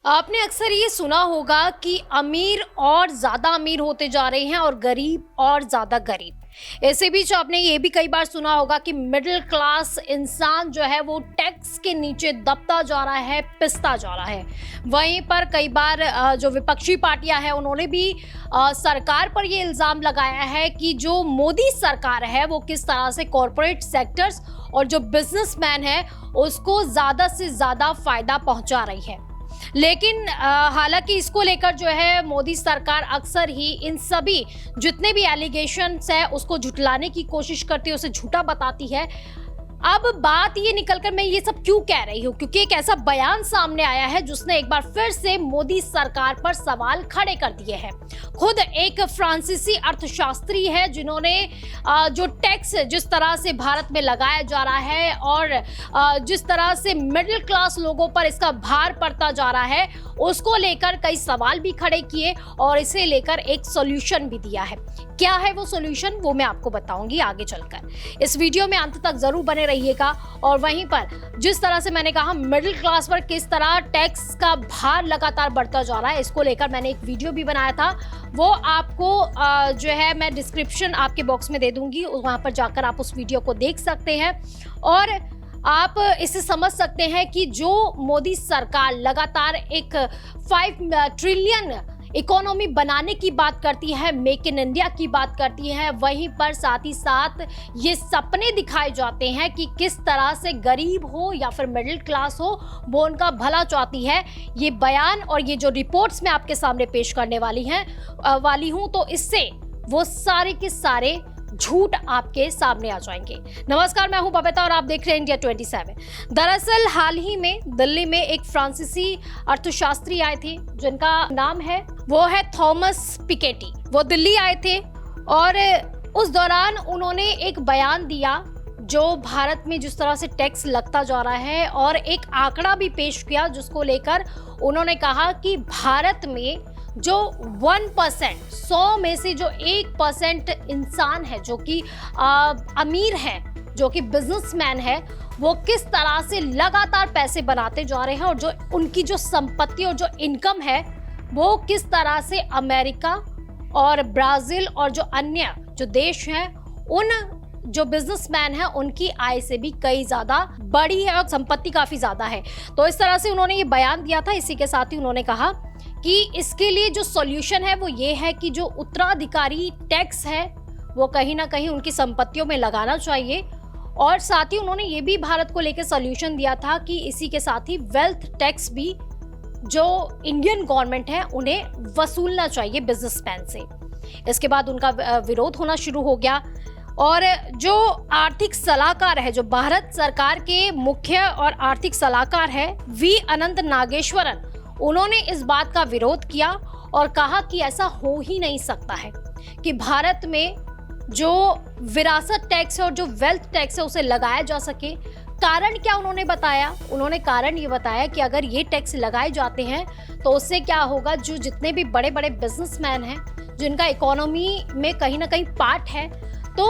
आपने अक्सर ये सुना होगा कि अमीर और ज़्यादा अमीर होते जा रहे हैं और गरीब और ज़्यादा गरीब। इसी बीच आपने ये भी कई बार सुना होगा कि मिडिल क्लास इंसान जो है वो टैक्स के नीचे दबता जा रहा है, पिसता जा रहा है। वहीं पर कई बार जो विपक्षी पार्टियां हैं उन्होंने भी सरकार पर ये इल्ज़ाम लगाया है कि जो मोदी सरकार है वो किस तरह से कॉरपोरेट सेक्टर्स और जो बिजनेसमैन है उसको ज़्यादा से ज़्यादा फ़ायदा पहुँचा रही है। लेकिन हालांकि इसको लेकर जो है मोदी सरकार अक्सर ही इन सभी जितने भी एलिगेशंस है उसको झुटलाने की कोशिश करती है, उसे झूठा बताती है। अब बात ये निकलकर मैं ये सब क्यों कह रही हूँ, क्योंकि एक ऐसा बयान सामने आया है जिसने एक बार फिर से मोदी सरकार पर सवाल खड़े कर दिए हैं। खुद एक फ्रांसीसी अर्थशास्त्री है जिन्होंने जो टैक्स जिस तरह से भारत में लगाया जा रहा है और जिस तरह से मिडिल क्लास लोगों पर इसका भार पड़ता जा रहा है उसको लेकर कई सवाल भी खड़े किए और इसे लेकर एक सॉल्यूशन भी दिया है। क्या है वो सॉल्यूशन, वो मैं आपको बताऊंगी आगे चलकर। इस वीडियो में अंत तक जरूर बने रहिएगा। और वहीं पर जिस तरह से मैंने कहा मिडिल क्लास पर किस तरह टैक्स का भार लगातार बढ़ता जा रहा है, इसको लेकर मैंने एक वीडियो भी बनाया था, वो आपको जो है मैं डिस्क्रिप्शन आपके बॉक्स में दे दूंगी, वहां पर जाकर आप उस वीडियो को देख सकते हैं और आप इसे समझ सकते हैं कि जो मोदी सरकार लगातार एक 5 ट्रिलियन इकोनॉमी बनाने की बात करती है, मेक इन इंडिया की बात करती है, वहीं पर साथ ही साथ ये सपने दिखाए जाते हैं कि किस तरह से गरीब हो या फिर मिडिल क्लास हो वो उनका भला चाहती है। ये बयान और ये जो रिपोर्ट्स मैं आपके सामने पेश करने वाली हूँ तो इससे वो सारे के सारे झूठ आपके सामने आ जाएंगे। नमस्कार, मैं हूं बबीता और आप देख रहे हैं इंडिया 27। दरअसल हाल ही में दिल्ली में एक फ्रांसीसी अर्थशास्त्री आए थे जिनका नाम है वो है थॉमस पिकेटी। वो दिल्ली आए थे और उस दौरान उन्होंने एक बयान दिया जो भारत में जिस तरह से टैक्स लगता जा रहा है और एक आंकड़ा भी पेश किया जिसको लेकर उन्होंने कहा कि भारत में जो 1% 100 में से जो 1% इंसान है जो कि अमीर है, जो कि बिजनेसमैन है, वो किस तरह से लगातार पैसे बनाते जा रहे हैं और जो उनकी जो संपत्ति और जो इनकम है वो किस तरह से अमेरिका और ब्राजील और जो अन्य जो देश हैं उन जो बिजनेसमैन है उनकी आय से भी कई ज्यादा बड़ी है और संपत्ति काफी ज्यादा है। तो इस तरह से उन्होंने ये बयान दिया था। इसी के साथ ही उन्होंने कहा कि इसके लिए जो सॉल्यूशन है वो ये है कि जो उत्तराधिकारी टैक्स है वो कहीं ना कहीं उनकी संपत्तियों में लगाना चाहिए। और साथ ही उन्होंने ये भी भारत को लेकर सॉल्यूशन दिया था कि इसी के साथ ही वेल्थ टैक्स भी जो इंडियन गवर्नमेंट है उन्हें वसूलना चाहिए बिजनेसमैन से। इसके बाद उनका विरोध होना शुरू हो गया और जो आर्थिक सलाहकार है, जो भारत सरकार के मुख्य और आर्थिक सलाहकार है वी अनंत नागेश्वरन, उन्होंने इस बात का विरोध किया और कहा कि ऐसा हो ही नहीं सकता है कि भारत में जो विरासत टैक्स है और जो वेल्थ टैक्स है उसे लगाया जा सके। कारण क्या उन्होंने बताया? उन्होंने कारण ये बताया कि अगर ये टैक्स लगाए जाते हैं तो उससे क्या होगा, जो जितने भी बड़े बड़े बिजनेसमैन हैं जिनका इकोनॉमी में कहीं ना कहीं पार्ट है तो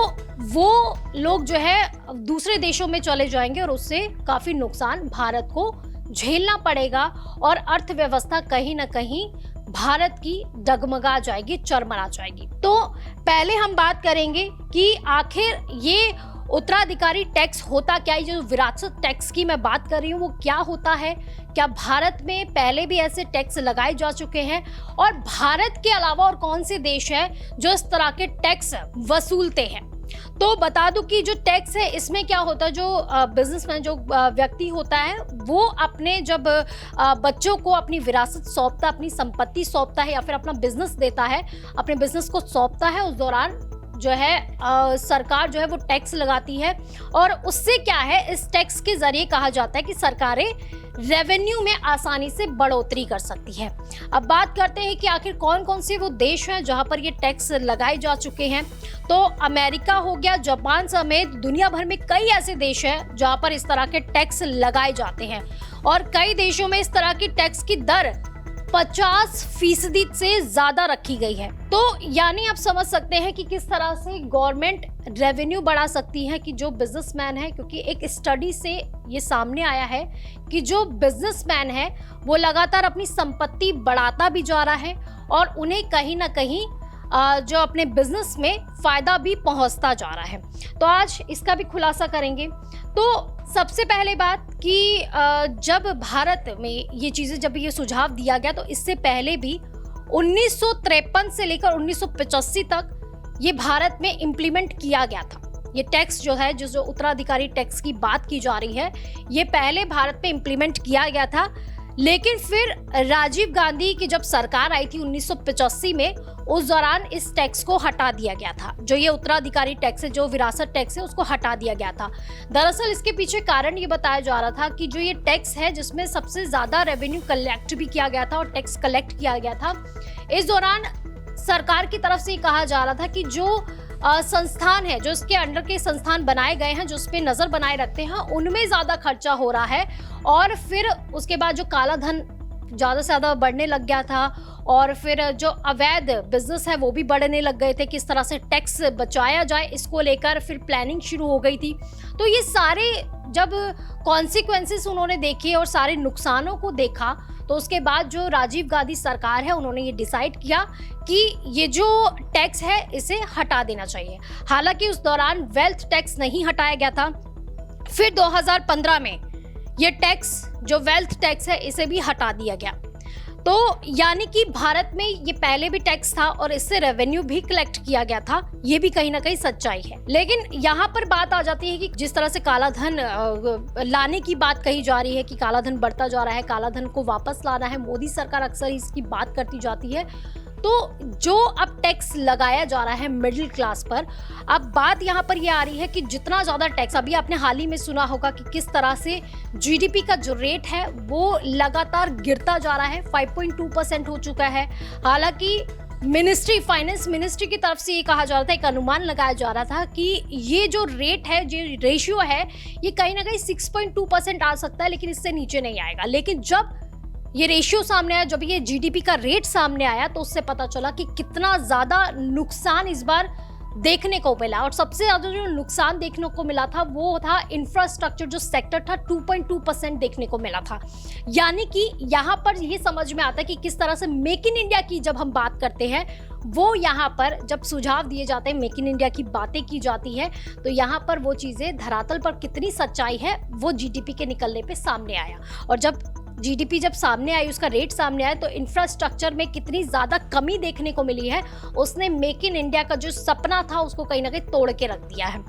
वो लोग जो है दूसरे देशों में चले जाएंगे और उससे काफी नुकसान भारत को झेलना पड़ेगा और अर्थव्यवस्था कहीं ना कहीं भारत की डगमगा जाएगी, चरमरा जाएगी। तो पहले हम बात करेंगे कि आखिर ये उत्तराधिकारी टैक्स होता क्या है। जो विरासत टैक्स की मैं बात कर रही हूँ वो क्या होता है, क्या भारत में पहले भी ऐसे टैक्स लगाए जा चुके हैं और भारत के अलावा और कौन से देश हैं जो इस तरह के टैक्स वसूलते हैं। तो बता दूं कि जो टैक्स है इसमें क्या होता है, जो बिजनेसमैन जो व्यक्ति होता है वो अपने जब बच्चों को अपनी विरासत सौंपता, अपनी संपत्ति सौंपता है या फिर अपना बिजनेस देता है, अपने बिजनेस को सौंपता है, उस दौरान जो है सरकार जो है वो टैक्स लगाती है और उससे क्या है, इस टैक्स के जरिए कहा जाता है कि सरकारें रेवेन्यू में आसानी से बढ़ोतरी कर सकती है। अब बात करते हैं कि आखिर कौन कौन से वो देश हैं जहां पर ये टैक्स लगाए जा चुके हैं। तो अमेरिका हो गया, जापान समेत दुनिया भर में कई ऐसे देश हैं जहां पर इस तरह के टैक्स लगाए जाते हैं और कई देशों में इस तरह की टैक्स की दर 50% से ज्यादा रखी गई है। तो यानी आप समझ सकते हैं कि किस तरह से गवर्नमेंट रेवेन्यू बढ़ा सकती है कि जो बिजनेसमैन है, क्योंकि एक स्टडी से ये सामने आया है कि जो बिजनेसमैन है वो लगातार अपनी संपत्ति बढ़ाता भी जा रहा है और उन्हें कहीं ना कहीं जो अपने बिजनेस में फायदा भी पहुंचता जा रहा है। तो आज इसका भी खुलासा करेंगे। तो सबसे पहले बात कि जब भारत में ये चीजें, जब ये सुझाव दिया गया तो इससे पहले भी 1953 से लेकर 1985 तक ये भारत में इम्प्लीमेंट किया गया था। ये टैक्स जो है, जो उत्तराधिकारी टैक्स की बात की जा रही है, ये पहले भारत में इम्प्लीमेंट किया गया था। लेकिन फिर राजीव गांधी की जब सरकार आई थी 1985 में, उस दौरान इस टैक्स को हटा दिया गया था। जो ये उत्तराधिकारी टैक्स है, जो विरासत टैक्स है, उसको हटा दिया गया था। दरअसल इसके पीछे कारण ये बताया जा रहा था कि जो ये टैक्स है, जिसमें सबसे ज्यादा रेवेन्यू कलेक्ट भी किया गया था और टैक्स कलेक्ट किया गया था, इस दौरान सरकार की तरफ से ये कहा जा रहा था कि जो संस्थान है, जो इसके अंडर के संस्थान बनाए गए हैं, जो उस पर नजर बनाए रखते हैं, उनमें ज्यादा खर्चा हो रहा है। और फिर उसके बाद जो काला धन ज्यादा से ज्यादा बढ़ने लग गया था और फिर जो अवैध बिजनेस है वो भी बढ़ने लग गए थे। किस तरह से टैक्स बचाया जाए, इसको लेकर फिर प्लानिंग शुरू हो गई थी। तो ये सारे जब कॉन्सिक्वेंसेस उन्होंने देखे और सारे नुकसानों को देखा, तो उसके बाद जो राजीव गांधी सरकार है, उन्होंने ये डिसाइड किया कि ये जो टैक्स है इसे हटा देना चाहिए। हालांकि उस दौरान वेल्थ टैक्स नहीं हटाया गया था। फिर 2015 में ये टैक्स, जो वेल्थ टैक्स है, इसे भी हटा दिया गया। तो यानी कि भारत में ये पहले भी टैक्स था और इससे रेवेन्यू भी कलेक्ट किया गया था। ये भी कहीं ना कहीं सच्चाई है। लेकिन यहाँ पर बात आ जाती है कि जिस तरह से काला धन लाने की बात कही जा रही है कि काला धन बढ़ता जा रहा है, काला धन को वापस लाना है, मोदी सरकार अक्सर इसकी बात करती जाती है। तो जो अब टैक्स लगाया जा रहा है मिडिल क्लास पर, अब बात यहाँ पर ये आ रही है कि जितना ज्यादा टैक्स, अभी आपने हाल ही में सुना होगा कि किस तरह से जीडीपी का जो रेट है वो लगातार गिरता जा रहा है, 5.2% हो चुका है। हालांकि फाइनेंस मिनिस्ट्री की तरफ से ये कहा जा रहा था, एक अनुमान लगाया जा रहा था कि ये जो रेट है, जो रेशियो है, ये कहीं ना कहीं 6.2% आ सकता है, लेकिन इससे नीचे नहीं आएगा। लेकिन जब ये रेशियो सामने आया, जब ये जीडीपी का रेट सामने आया, तो उससे पता चला कि कितना ज्यादा नुकसान इस बार देखने को मिला। और सबसे ज्यादा जो नुकसान देखने को मिला था वो था इंफ्रास्ट्रक्चर, जो सेक्टर था, 2.2% देखने को मिला था। यानी कि यहाँ पर ये समझ में आता है कि किस तरह से मेक इन इंडिया की जब हम बात करते हैं, वो यहाँ पर जब सुझाव दिए जाते हैं, मेक इन इंडिया की बातें की जाती है, तो यहाँ पर वो चीजें धरातल पर कितनी सच्चाई है वो जीडीपी के निकलने पे सामने आया। और जब जीडीपी जब सामने आई, उसका रेट सामने आया, तो इंफ्रास्ट्रक्चर में कितनी ज्यादा कमी देखने को मिली है। उसने मेक इन इंडिया का जो सपना था उसको कहीं ना कहीं तोड़ के रख दिया है।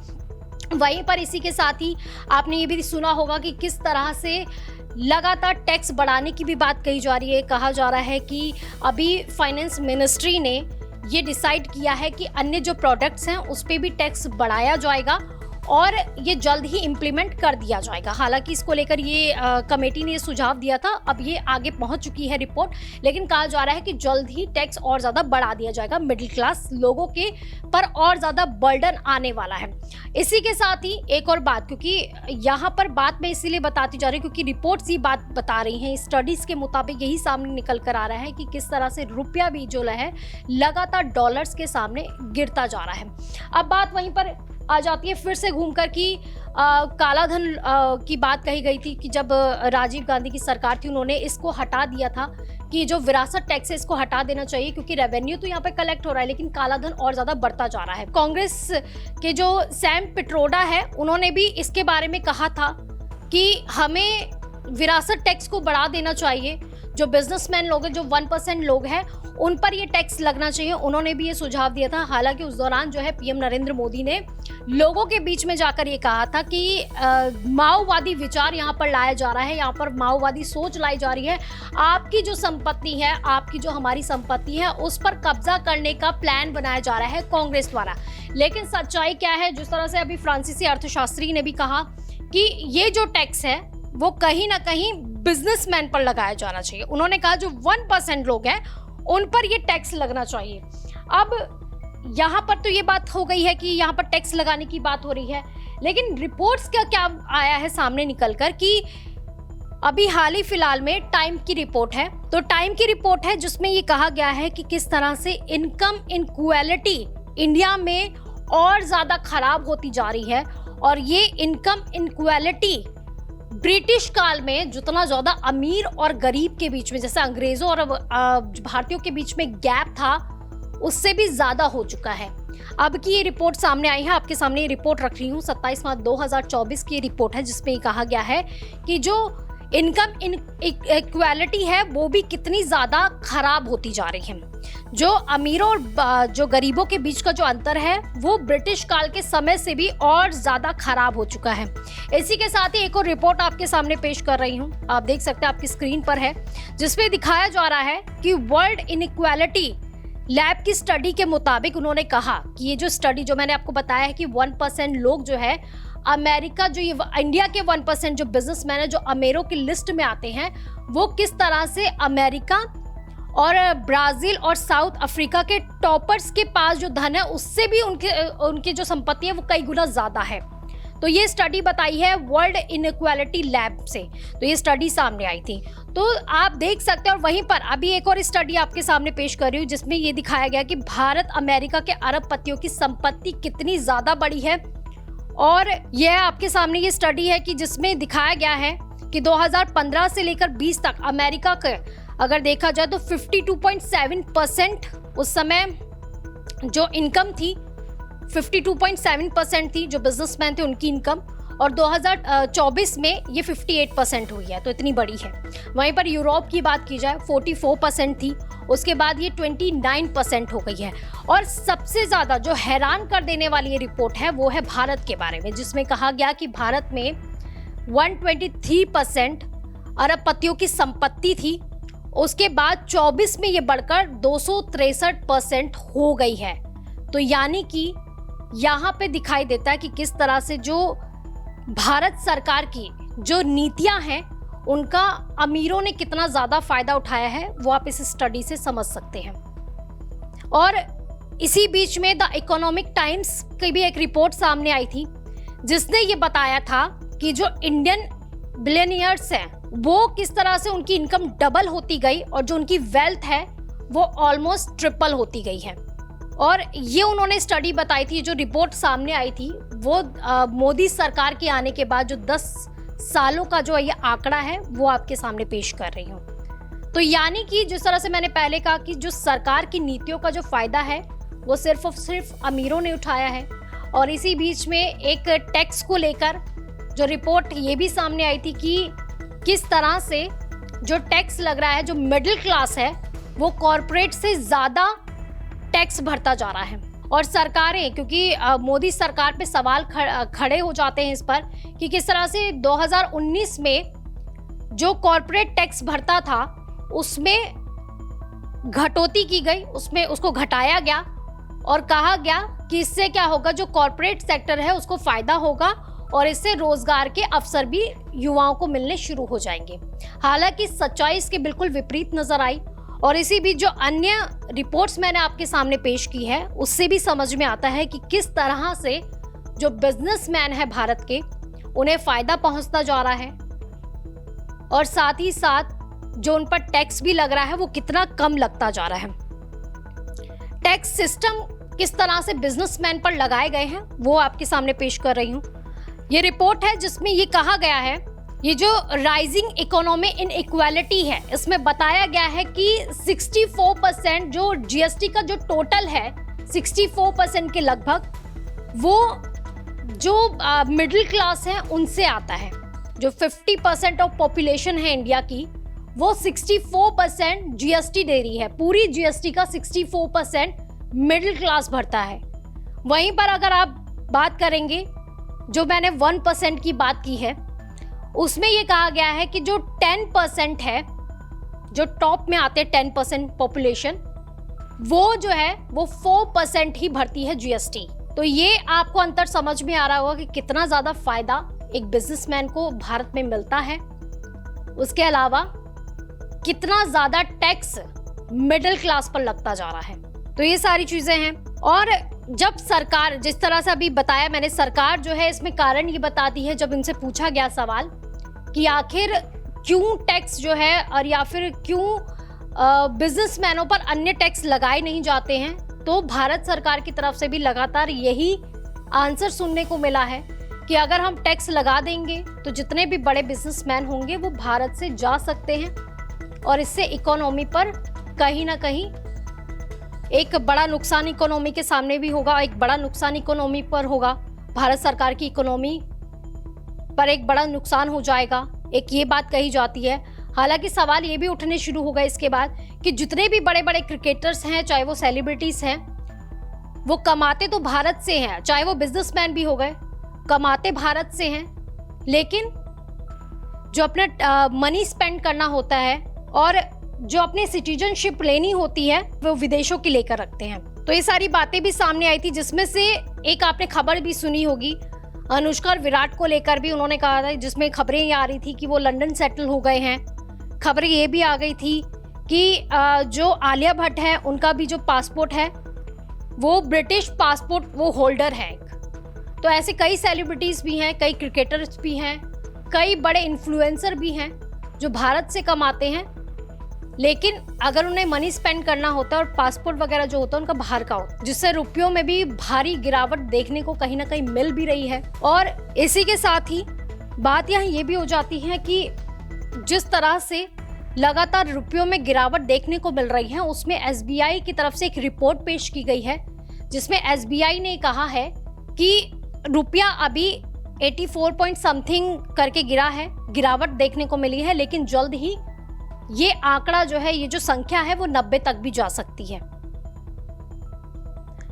वहीं पर इसी के साथ ही आपने ये भी सुना होगा कि किस तरह से लगातार टैक्स बढ़ाने की भी बात कही जा रही है। कहा जा रहा है कि अभी फाइनेंस मिनिस्ट्री ने ये डिसाइड किया है कि अन्य जो प्रोडक्ट्स हैं उस पर भी टैक्स बढ़ाया जाएगा और ये जल्द ही इम्प्लीमेंट कर दिया जाएगा। हालांकि इसको लेकर ये कमेटी ने ये सुझाव दिया था, अब ये आगे पहुंच चुकी है रिपोर्ट, लेकिन कहा जा रहा है कि जल्द ही टैक्स और ज़्यादा बढ़ा दिया जाएगा। मिडिल क्लास लोगों के पर और ज़्यादा बर्डन आने वाला है। इसी के साथ ही एक और बात, क्योंकि यहाँ पर बात मैं इसीलिए बताती जा रही हूँ क्योंकि रिपोर्ट्स ये बात बता रही हैं, स्टडीज़ के मुताबिक यही सामने निकल कर आ रहा है कि किस तरह से रुपया भी जो है लगातार डॉलर्स के सामने गिरता जा रहा है। अब बात वहीं पर आ जाती है फिर से घूमकर कि काला धन की बात कही गई थी कि जब राजीव गांधी की सरकार थी, उन्होंने इसको हटा दिया था कि जो विरासत टैक्स है इसको हटा देना चाहिए, क्योंकि रेवेन्यू तो यहाँ पे कलेक्ट हो रहा है लेकिन काला धन और ज्यादा बढ़ता जा रहा है। कांग्रेस के जो सैम पिट्रोडा है, उन्होंने भी इसके बारे में कहा था कि हमें विरासत टैक्स को बढ़ा देना चाहिए। जो बिजनेसमैन लोग हैं, जो 1% लोग हैं, उन पर ये टैक्स लगना चाहिए। उन्होंने भी ये सुझाव दिया था। हालांकि उस दौरान जो है पीएम नरेंद्र मोदी ने लोगों के बीच में जाकर ये कहा था कि माओवादी विचार यहाँ पर लाया जा रहा है, यहाँ पर माओवादी सोच लाई जा रही है। आपकी जो संपत्ति है, आपकी जो हमारी संपत्ति है, उस पर कब्जा करने का प्लान बनाया जा रहा है कांग्रेस द्वारा। लेकिन सच्चाई क्या है, जिस तरह से अभी फ्रांसीसी अर्थशास्त्री ने भी कहा कि ये जो टैक्स है वो कहीं ना कहीं बिजनेसमैन पर लगाया जाना चाहिए। उन्होंने कहा जो 1% लोग हैं उन पर ये टैक्स लगना चाहिए। अब यहाँ पर तो ये बात हो गई है कि यहाँ पर टैक्स लगाने की बात हो रही है, लेकिन रिपोर्ट्स का क्या आया है सामने निकलकर कि अभी हाल ही फिलहाल में टाइम की रिपोर्ट है, तो टाइम की रिपोर्ट है जिसमें ये कहा गया है कि किस तरह से इनकम इनक्वालिटी इंडिया में और ज्यादा खराब होती जा रही है। और ये इनकम इनक्वालिटी ब्रिटिश काल में जितना ज्यादा अमीर और गरीब के बीच में, जैसे अंग्रेजों और भारतीयों के बीच में गैप था, उससे भी ज्यादा हो चुका है। अब की ये रिपोर्ट सामने आई है, आपके सामने ये रिपोर्ट रख रही हूँ। 27 मार्च 2024 की रिपोर्ट है जिसमें ये कहा गया है कि जो इनकम इक्वालिटी है वो भी कितनी ज्यादा खराब होती जा रही है। जो अमीरों और जो गरीबों के बीच का जो अंतर है वो ब्रिटिश काल के समय से भी और ज्यादा खराब हो चुका है। इसी के साथ ही एक और रिपोर्ट आपके सामने पेश कर रही हूँ, आप देख सकते हैं, आपकी स्क्रीन पर है, जिसमें दिखाया जा रहा है कि वर्ल्ड इनइक्वालिटी लैब की स्टडी के मुताबिक उन्होंने कहा कि ये जो स्टडी जो मैंने आपको बताया है कि 1% लोग जो है अमेरिका, जो ये इंडिया के 1% जो बिजनेसमैन है जो अमीरों की लिस्ट में आते हैं, वो किस तरह से अमेरिका और ब्राजील और साउथ अफ्रीका के टॉपर्स के पास जो धन है उससे भी उनकी जो संपत्ति है वो कई गुना ज्यादा है। तो ये स्टडी बताई है वर्ल्ड इनइक्वालिटी लैब से, तो ये स्टडी सामने आई थी। तो आप देख सकते हैं, और वहीं पर अभी एक और स्टडी आपके सामने पेश कर रही हूँ जिसमें ये दिखाया गया कि भारत अमेरिका के अरबपतियों की संपत्ति कितनी ज्यादा बड़ी है। और यह आपके सामने ये स्टडी है कि जिसमें दिखाया गया है कि 2015 से लेकर 20 तक अमेरिका के अगर देखा जाए तो 52.7% उस समय जो इनकम थी 52.7% थी, जो बिजनेसमैन थे उनकी इनकम, और 2024 में ये 58% हुई है, तो इतनी बड़ी है। वहीं पर यूरोप की बात की जाए 44% थी, उसके बाद ये 29% हो गई है। और सबसे ज़्यादा जो हैरान कर देने वाली ये रिपोर्ट है वो है भारत के बारे में, जिसमें कहा गया कि भारत में 123% अरबपतियों की संपत्ति थी, उसके बाद 24 में ये बढ़कर 263% हो गई है। तो यानी कि यहाँ पे दिखाई देता है कि किस तरह से जो भारत सरकार की जो नीतियां हैं उनका अमीरों ने कितना ज्यादा फायदा उठाया है, वो आप इस स्टडी से समझ सकते हैं। और इसी बीच में द इकोनॉमिक टाइम्स की भी एक रिपोर्ट सामने आई थी जिसने ये बताया था कि जो इंडियन बिलियनियर्स हैं वो किस तरह से उनकी इनकम डबल होती गई और जो उनकी वेल्थ है वो ऑलमोस्ट ट्रिपल होती गई है। और ये उन्होंने स्टडी बताई थी, जो रिपोर्ट सामने आई थी वो मोदी सरकार के आने के बाद जो 10 सालों का जो ये आंकड़ा है वो आपके सामने पेश कर रही हूँ। तो यानी कि जिस तरह से मैंने पहले कहा कि जो सरकार की नीतियों का जो फायदा है वो सिर्फ और सिर्फ अमीरों ने उठाया है। और इसी बीच में एक टैक्स को लेकर जो रिपोर्ट ये भी सामने आई थी कि किस तरह से जो टैक्स लग रहा है, जो मिडिल क्लास है वो कॉरपोरेट से ज्यादा टैक्स भरता जा रहा है। और सरकारें, क्योंकि मोदी सरकार पे सवाल खड़े हो जाते हैं इस पर कि किस तरह से 2019 में जो कॉरपोरेट टैक्स भरता था उसमें घटौती की गई, उसमें उसको घटाया गया और कहा गया कि इससे क्या होगा, जो कॉरपोरेट सेक्टर है उसको फायदा होगा और इससे रोजगार के अवसर भी युवाओं को मिलने शुरू हो जाएंगे। हालांकि सच्चाई इसके बिल्कुल विपरीत नजर आई। और इसी बीच जो अन्य रिपोर्ट्स मैंने आपके सामने पेश की है उससे भी समझ में आता है कि किस तरह से जो बिजनेसमैन है भारत के उन्हें फायदा पहुंचता जा रहा है और साथ ही साथ जो उन पर टैक्स भी लग रहा है वो कितना कम लगता जा रहा है। टैक्स सिस्टम किस तरह से बिजनेसमैन पर लगाए गए हैं वो आपके सामने पेश कर रही हूँ। ये रिपोर्ट है जिसमें ये कहा गया है, ये जो राइजिंग इकोनॉमी इन इक्वालिटी है इसमें बताया गया है कि 64% जो जीएसटी का जो टोटल है 64% के लगभग वो जो मिडिल क्लास है उनसे आता है। जो 50% ऑफ पॉपुलेशन है इंडिया की वो 64% जीएसटी दे रही है। पूरी जीएसटी का 64% मिडिल क्लास भरता है। वहीं पर अगर आप बात करेंगे, जो मैंने 1% की बात की है उसमें ये कहा गया है कि जो 10% है, जो टॉप में आते हैं 10% पॉपुलेशन, वो जो है वो 4% ही भरती है जीएसटी। तो ये आपको अंतर समझ में आ रहा होगा कि कितना ज्यादा फायदा एक बिजनेसमैन को भारत में मिलता है। उसके अलावा कितना ज्यादा टैक्स मिडिल क्लास पर लगता जा रहा है। तो ये सारी चीजें हैं। और जब सरकार, जिस तरह से अभी बताया मैंने, सरकार जो है इसमें कारण ये बताती है, जब इनसे पूछा गया सवाल कि आखिर क्यों टैक्स जो है और या फिर क्यों बिजनेसमैनों पर अन्य टैक्स लगाए नहीं जाते हैं, तो भारत सरकार की तरफ से भी लगातार यही आंसर सुनने को मिला है कि अगर हम टैक्स लगा देंगे तो जितने भी बड़े बिजनेसमैन होंगे वो भारत से जा सकते हैं और इससे इकोनॉमी पर कहीं ना कहीं एक बड़ा नुकसान इकोनॉमी के सामने भी होगा, एक बड़ा नुकसान इकोनॉमी पर होगा, भारत सरकार की इकोनॉमी पर एक बड़ा नुकसान हो जाएगा, एक ये बात कही जाती है। हालांकि सवाल ये भी उठने शुरू हो गए इसके बाद कि जितने भी बड़े बड़े क्रिकेटर्स हैं, चाहे वो सेलिब्रिटीज हैं, वो कमाते तो भारत से हैं, चाहे वो बिजनेसमैन भी हो गए, कमाते भारत से हैं, लेकिन जो अपना मनी स्पेंड करना होता है और जो अपनी सिटीजनशिप लेनी होती है वो विदेशों की लेकर रखते हैं। तो ये सारी बातें भी सामने आई थी, जिसमें से एक आपने खबर भी सुनी होगी अनुष्का और विराट को लेकर भी उन्होंने कहा था, जिसमें खबरें ये आ रही थी कि वो लंदन सेटल हो गए हैं। खबरें ये भी आ गई थी कि जो आलिया भट्ट है उनका भी जो पासपोर्ट है वो ब्रिटिश पासपोर्ट वो होल्डर है। तो ऐसे कई सेलिब्रिटीज भी हैं, कई क्रिकेटर्स भी हैं, कई बड़े इन्फ्लुएंसर भी हैं जो भारत से कमाते हैं, लेकिन अगर उन्हें मनी स्पेंड करना होता है और पासपोर्ट वगैरह जो होता है उनका बाहर का होता है, जिससे रुपयों में भी भारी गिरावट देखने को कहीं ना कहीं मिल भी रही है। और इसी के साथ ही बात यहाँ ये भी हो जाती है कि जिस तरह से लगातार रुपयों में गिरावट देखने को मिल रही है, उसमें एसबीआई की तरफ से एक रिपोर्ट पेश की गई है, जिसमें एसबीआई ने कहा है कि रुपया अभी 84 पॉइंट समथिंग करके गिरा है, गिरावट देखने को मिली है, लेकिन जल्द ही ये आंकड़ा जो है, ये जो संख्या है वो 90 तक भी जा सकती है।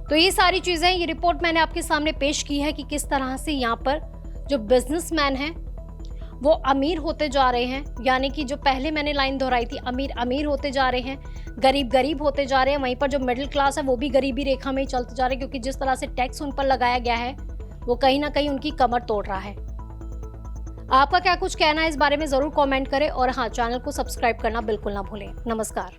तो ये सारी चीजें, ये रिपोर्ट मैंने आपके सामने पेश की है कि किस तरह से यहाँ पर जो बिजनेसमैन हैं वो अमीर होते जा रहे हैं, यानी कि जो पहले मैंने लाइन दोहराई थी, अमीर अमीर होते जा रहे हैं, गरीब गरीब होते जा रहे हैं, वहीं पर जो मिडिल क्लास है वो भी गरीबी रेखा में ही चलते जा रहे हैं, क्योंकि जिस तरह से टैक्स उन पर लगाया गया है वो कहीं ना कहीं उनकी कमर तोड़ रहा है। आपका क्या कुछ कहना है इस बारे में जरूर कमेंट करें और हाँ, चैनल को सब्सक्राइब करना बिल्कुल ना भूलें। नमस्कार।